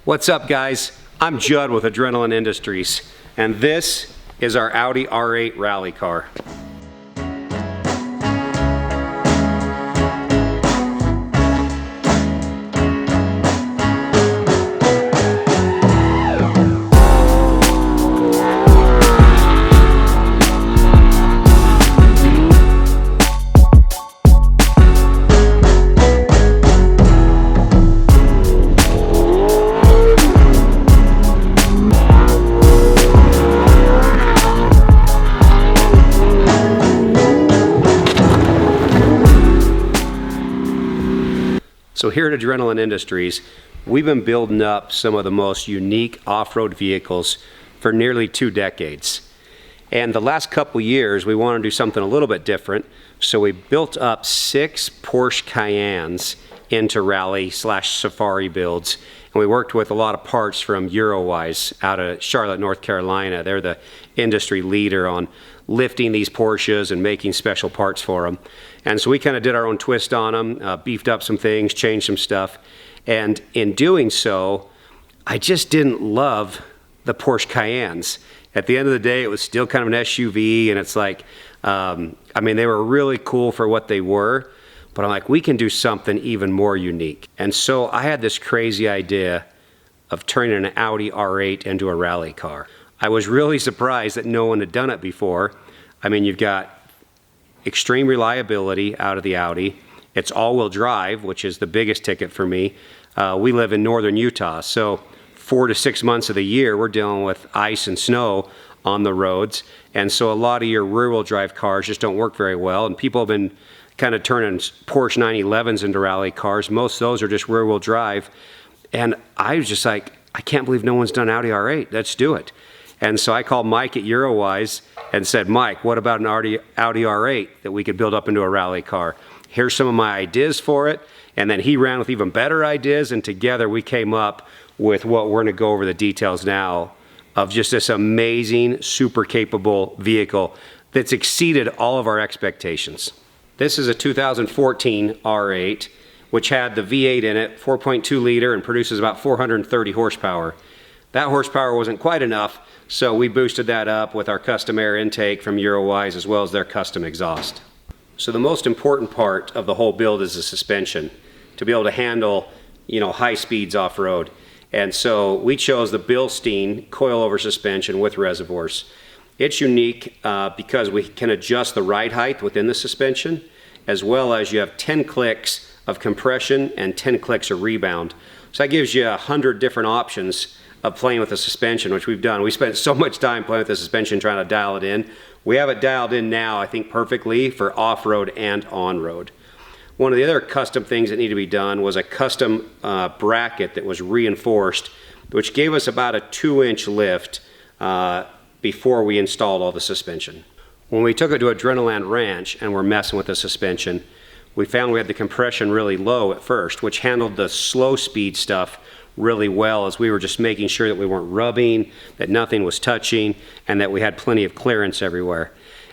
What's up, guys? I'm Judd with Adrenaline Industries, and this is our Audi R8 rally car. So here at Adrenaline Industries, we've been building up some of the most unique off-road vehicles for nearly 2 decades. And the last couple years, we wanted to do something a little bit different. So we built up 6 Porsche Cayennes into rally/safari builds. And we worked with a lot of parts from Eurowise out of Charlotte, North Carolina. They're the industry leader on lifting these Porsches and making special parts for them. And so we kind of did our own twist on them, beefed up some things, changed some stuff. And in doing so, I just didn't love the Porsche Cayennes. At the end of the day, it was still kind of an SUV, and it's like, I mean, they were really cool for what they were, but I'm like, we can do something even more unique. And so I had this crazy idea of turning an Audi R8 into a rally car. I was really surprised that no one had done it before. I mean, you've got extreme reliability out of the Audi. It's all-wheel drive, which is the biggest ticket for me. We live in northern Utah, so 4 to 6 months of the year, we're dealing with ice and snow on the roads. And so a lot of your rear-wheel drive cars just don't work very well. And people have been kind of turning Porsche 911s into rally cars. Most of those are just rear-wheel drive. And I was just like, I can't believe no one's done Audi R8. Let's do it. And so I called Mike at Eurowise and said, Mike, what about an Audi R8 that we could build up into a rally car? Here's some of my ideas for it. And then he ran with even better ideas, and together we came up with what we're going to go over the details now of just this amazing, super capable vehicle that's exceeded all of our expectations. This is a 2014 R8, which had the V8 in it, 4.2 liter, and produces about 430 horsepower. That horsepower wasn't quite enough, so we boosted that up with our custom air intake from Eurowise as well as their custom exhaust. So the most important part of the whole build is the suspension, to be able to handle, high speeds off-road. And so we chose the Bilstein coilover suspension with reservoirs. It's unique because we can adjust the ride height within the suspension, as well as you have 10 clicks of compression and 10 clicks of rebound. So that gives you 100 different options of playing with the suspension, which we've done. We spent so much time playing with the suspension trying to dial it in. We have it dialed in now, I think, perfectly for off-road and on-road. One of the other custom things that needed to be done was a custom bracket that was reinforced, which gave us about a 2-inch lift before we installed all the suspension. When we took it to Adrenaline Ranch and were messing with the suspension, we found we had the compression really low at first, which handled the slow speed stuff really well, as we were just making sure that we weren't rubbing, that nothing was touching, and that we had plenty of clearance everywhere.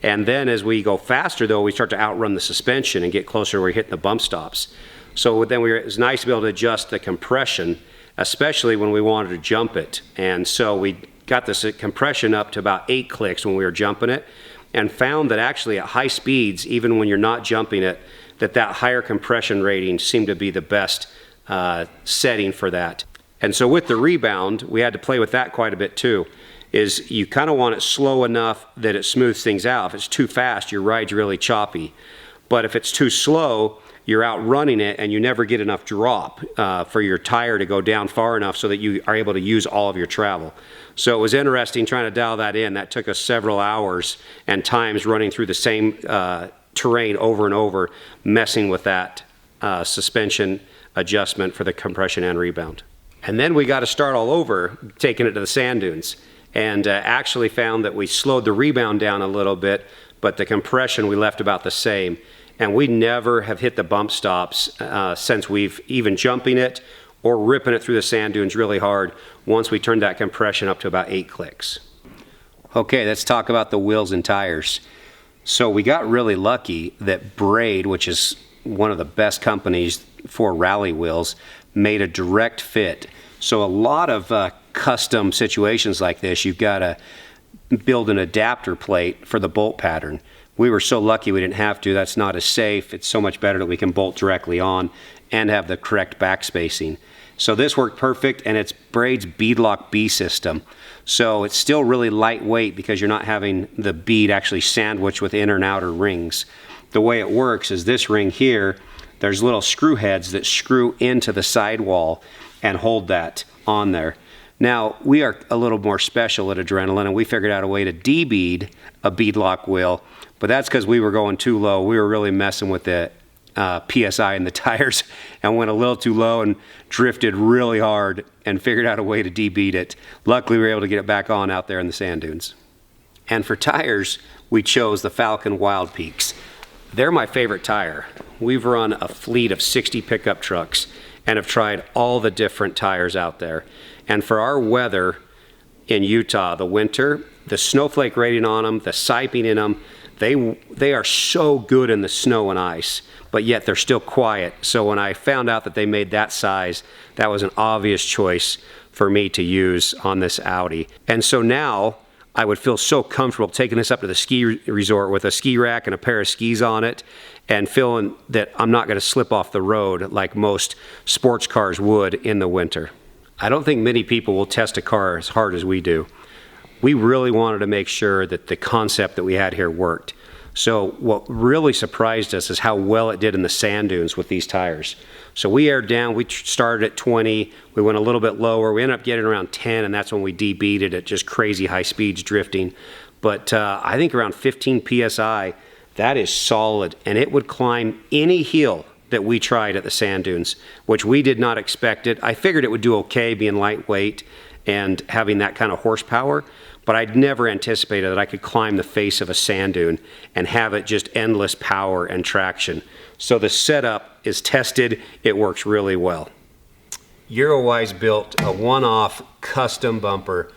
And then as we go faster, though, we start to outrun the suspension and get closer to where we're hitting the bump stops. So then it was nice to be able to adjust the compression, especially when we wanted to jump it. And so we got this compression up to about 8 clicks when we were jumping it, and found that actually at high speeds, even when you're not jumping it, that higher compression rating seemed to be the best setting for that. And so with the rebound, we had to play with that quite a bit too. Is you kind of want it slow enough that it smooths things out. If it's too fast, your ride's really choppy. But if it's too slow, you're outrunning it and you never get enough drop for your tire to go down far enough so that you are able to use all of your travel. So it was interesting trying to dial that in. That took us several hours and times running through the same terrain over and over, messing with that suspension adjustment for the compression and rebound. And then we got to start all over, taking it to the sand dunes, and actually found that we slowed the rebound down a little bit, but the compression we left about the same. And we never have hit the bump stops since we've even jumping it or ripping it through the sand dunes really hard once we turned that compression up to about 8 clicks. Okay, let's talk about the wheels and tires. So we got really lucky that Braid, which is one of the best companies for rally wheels, made a direct fit So a lot of custom situations like this, you've got to build an adapter plate for the bolt pattern. We were so lucky we didn't have to. That's not as safe. It's so much better that we can bolt directly on and have the correct back spacing. So this worked perfect, and it's Braid's beadlock B system. So it's still really lightweight because you're not having the bead actually sandwiched with inner and outer rings. The way it works is this ring here, there's little screw heads that screw into the sidewall and hold that on there. Now, we are a little more special at Adrenaline, and we figured out a way to de-bead a beadlock wheel, but that's because we were going too low. We were really messing with the PSI in the tires and went a little too low and drifted really hard and figured out a way to de-bead it. Luckily, we were able to get it back on out there in the sand dunes. And for tires, we chose the Falcon Wild Peaks. They're my favorite tire. We've run a fleet of 60 pickup trucks and have tried all the different tires out there. And for our weather in Utah, the winter, the snowflake rating on them, the siping in them, they are so good in the snow and ice, but yet they're still quiet. So when I found out that they made that size, that was an obvious choice for me to use on this Audi. And so now I would feel so comfortable taking this up to the ski resort with a ski rack and a pair of skis on it and feeling that I'm not going to slip off the road like most sports cars would in the winter. I don't think many people will test a car as hard as we do. We really wanted to make sure that the concept that we had here worked. So what really surprised us is how well it did in the sand dunes with these tires. So we aired down, we started at 20, we went a little bit lower, we ended up getting around 10, and that's when we de-beaded at just crazy high speeds drifting. But I think around 15 PSI, that is solid, and it would climb any hill that we tried at the sand dunes, which we did not expect it. I figured it would do okay being lightweight and having that kind of horsepower, but I'd never anticipated that I could climb the face of a sand dune and have it just endless power and traction. So the setup is tested, it works really well. Eurowise built a one-off custom bumper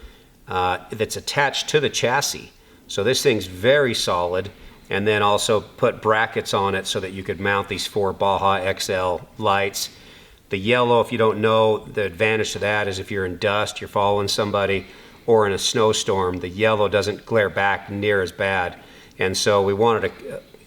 that's attached to the chassis. So this thing's very solid, and then also put brackets on it so that you could mount these 4 Baja XL lights. The yellow, if you don't know, the advantage to that is if you're in dust, you're following somebody, or in a snowstorm, the yellow doesn't glare back near as bad. And so we wanted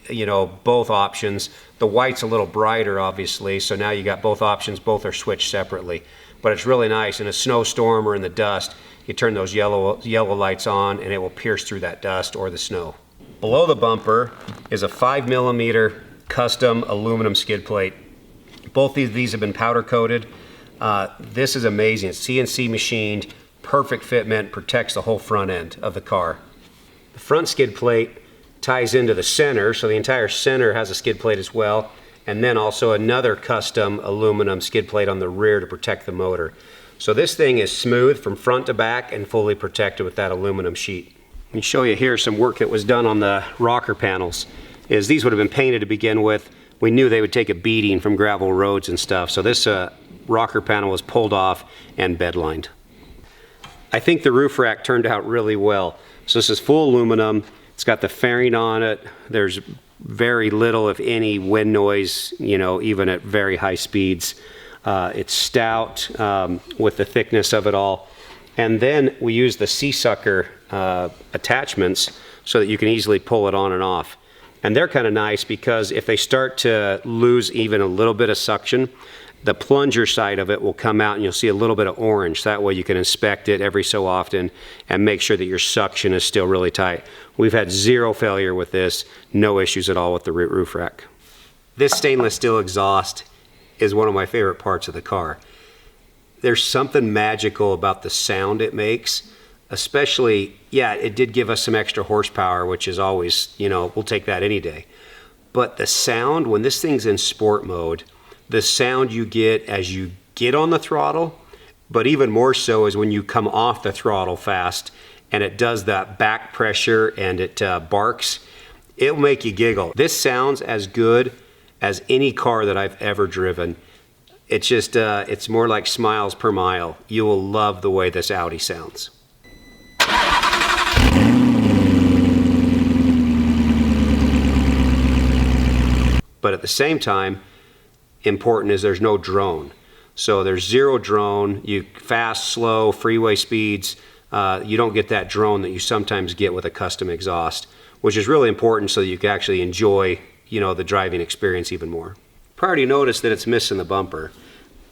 to, both options. The white's a little brighter, obviously, so now you got both options. Both are switched separately. But it's really nice. In a snowstorm or in the dust, you turn those yellow lights on, and it will pierce through that dust or the snow. Below the bumper is a 5mm custom aluminum skid plate. Both of these have been powder coated. This is amazing. It's CNC machined, perfect fitment, protects the whole front end of the car. The front skid plate ties into the center, so the entire center has a skid plate as well, and then also another custom aluminum skid plate on the rear to protect the motor. So this thing is smooth from front to back and fully protected with that aluminum sheet. Let me show you here some work that was done on the rocker panels. These would have been painted to begin with. We knew they would take a beating from gravel roads and stuff, so this rocker panel was pulled off and bedlined. I think the roof rack turned out really well. So this is full aluminum. It's got the fairing on it. There's very little, if any, wind noise, even at very high speeds. It's stout with the thickness of it all. And then we use the C-sucker attachments so that you can easily pull it on and off. And they're kind of nice because if they start to lose even a little bit of suction, the plunger side of it will come out and you'll see a little bit of orange. That way you can inspect it every so often and make sure that your suction is still really tight. We've had zero failure with this, no issues at all with the roof rack. This stainless steel exhaust is one of my favorite parts of the car. There's something magical about the sound it makes, especially, yeah, it did give us some extra horsepower, which is always, we'll take that any day. But the sound, when this thing's in sport mode, the sound you get as you get on the throttle, but even more so is when you come off the throttle fast and it does that back pressure and it barks, it'll make you giggle. This sounds as good as any car that I've ever driven. It's just, it's more like smiles per mile. You will love the way this Audi sounds. But at the same time, important is there's no drone. So there's zero drone. You fast, slow, freeway speeds. You don't get that drone that you sometimes get with a custom exhaust, which is really important so that you can actually enjoy, the driving experience even more. Probably noticed that it's missing the bumper.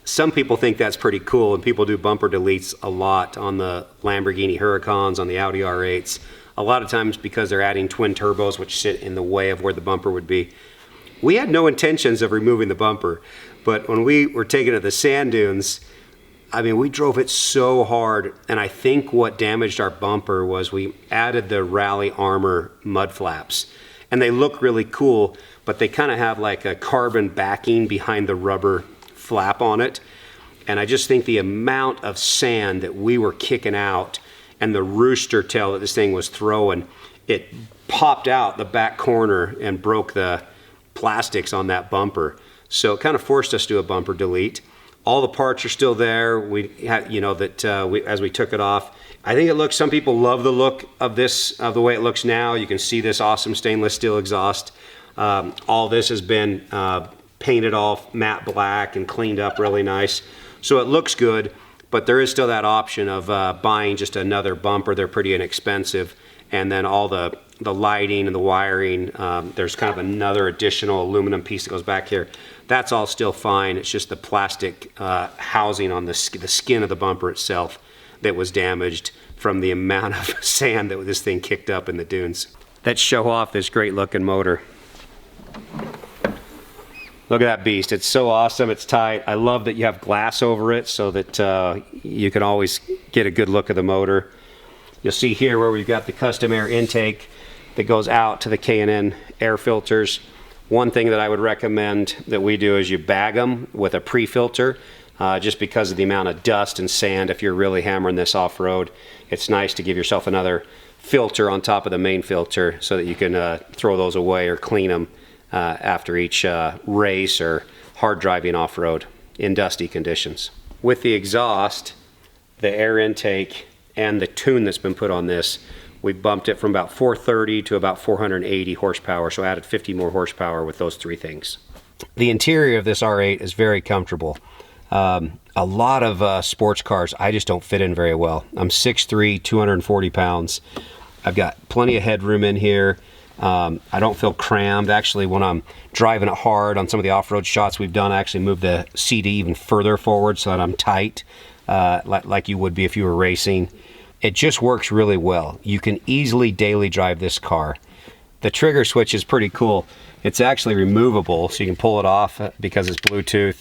Some people think that's pretty cool, and people do bumper deletes a lot on the Lamborghini Huracans, on the Audi R8s. A lot of times because they're adding twin turbos, which sit in the way of where the bumper would be. We had no intentions of removing the bumper, but when we were taking it to the sand dunes, we drove it so hard, and I think what damaged our bumper was we added the Rally Armor mud flaps. And they look really cool, but they kind of have like a carbon backing behind the rubber flap on it. And I just think the amount of sand that we were kicking out and the rooster tail that this thing was throwing, it popped out the back corner and broke the plastics on that bumper. So it kind of forced us to do a bumper delete. All the parts are still there. We had, as we took it off. I think some people love the look of this, of the way it looks now. You can see this awesome stainless steel exhaust. All this has been painted off matte black and cleaned up really nice. So it looks good, but there is still that option of buying just another bumper. They're pretty inexpensive. And then all the lighting and the wiring, there's kind of another additional aluminum piece that goes back here. That's all still fine. It's just the plastic housing on the skin of the bumper itself that was damaged from the amount of sand that this thing kicked up in the dunes. Let's show off this great looking motor. Look at that beast. It's so awesome. It's tight. I love that you have glass over it so that you can always get a good look of the motor. You'll see here where we've got the custom air intake that goes out to the K&N air filters. One thing that I would recommend that we do is you bag them with a pre-filter, just because of the amount of dust and sand. If you're really hammering this off-road, it's nice to give yourself another filter on top of the main filter so that you can throw those away or clean them after each race or hard driving off-road in dusty conditions. With the exhaust, the air intake, and the tune that's been put on this, we bumped it from about 430 to about 480 horsepower, so added 50 more horsepower with those three things. The interior of this R8 is very comfortable. A lot of sports cars I just don't fit in very well. I'm 6'3", 240 pounds. I've got plenty of headroom in here. I don't feel crammed. Actually, when I'm driving it hard on some of the off-road shots we've done, I actually moved the CD even further forward so that I'm tight, like you would be if you were racing. It just works really well. You can easily daily drive this car. The trigger switch is pretty cool. It's actually removable, so you can pull it off because it's Bluetooth.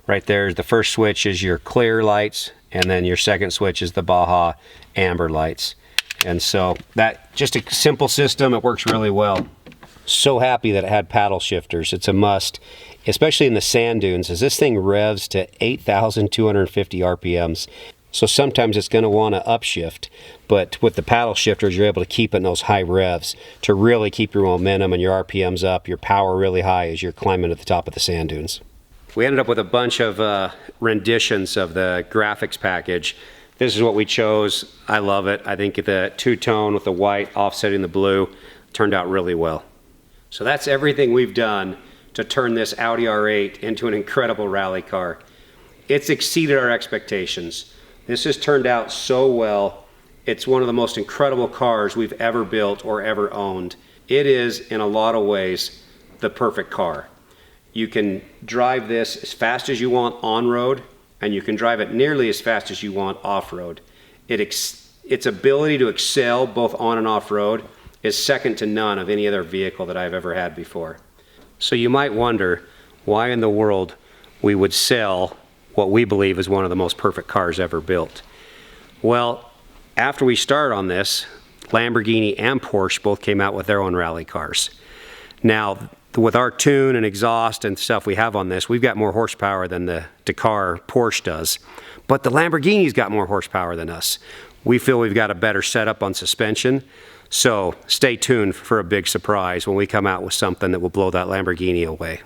Right there, the first switch is your clear lights, and then your second switch is the Baja amber lights. And so that, just a simple system, it works really well. So happy that it had paddle shifters. It's a must, especially in the sand dunes, as this thing revs to 8,250 RPMs. So sometimes it's going to want to upshift, but with the paddle shifters, you're able to keep it in those high revs to really keep your momentum and your RPMs up, your power really high as you're climbing to the top of the sand dunes. We ended up with a bunch of renditions of the graphics package. This is what we chose. I love it. I think the two-tone with the white offsetting the blue turned out really well. So that's everything we've done to turn this Audi R8 into an incredible rally car. It's exceeded our expectations. This has turned out so well. It's one of the most incredible cars we've ever built or ever owned. It is, in a lot of ways, the perfect car. You can drive this as fast as you want on-road, and you can drive it nearly as fast as you want off-road. Its ability to excel both on and off-road is second to none of any other vehicle that I've ever had before. So you might wonder why in the world we would sell what we believe is one of the most perfect cars ever built. Well, after we started on this, Lamborghini and Porsche both came out with their own rally cars. Now, with our tune and exhaust and stuff we have on this, we've got more horsepower than the Dakar Porsche does. But the Lamborghini's got more horsepower than us. We feel we've got a better setup on suspension. So stay tuned for a big surprise when we come out with something that will blow that Lamborghini away.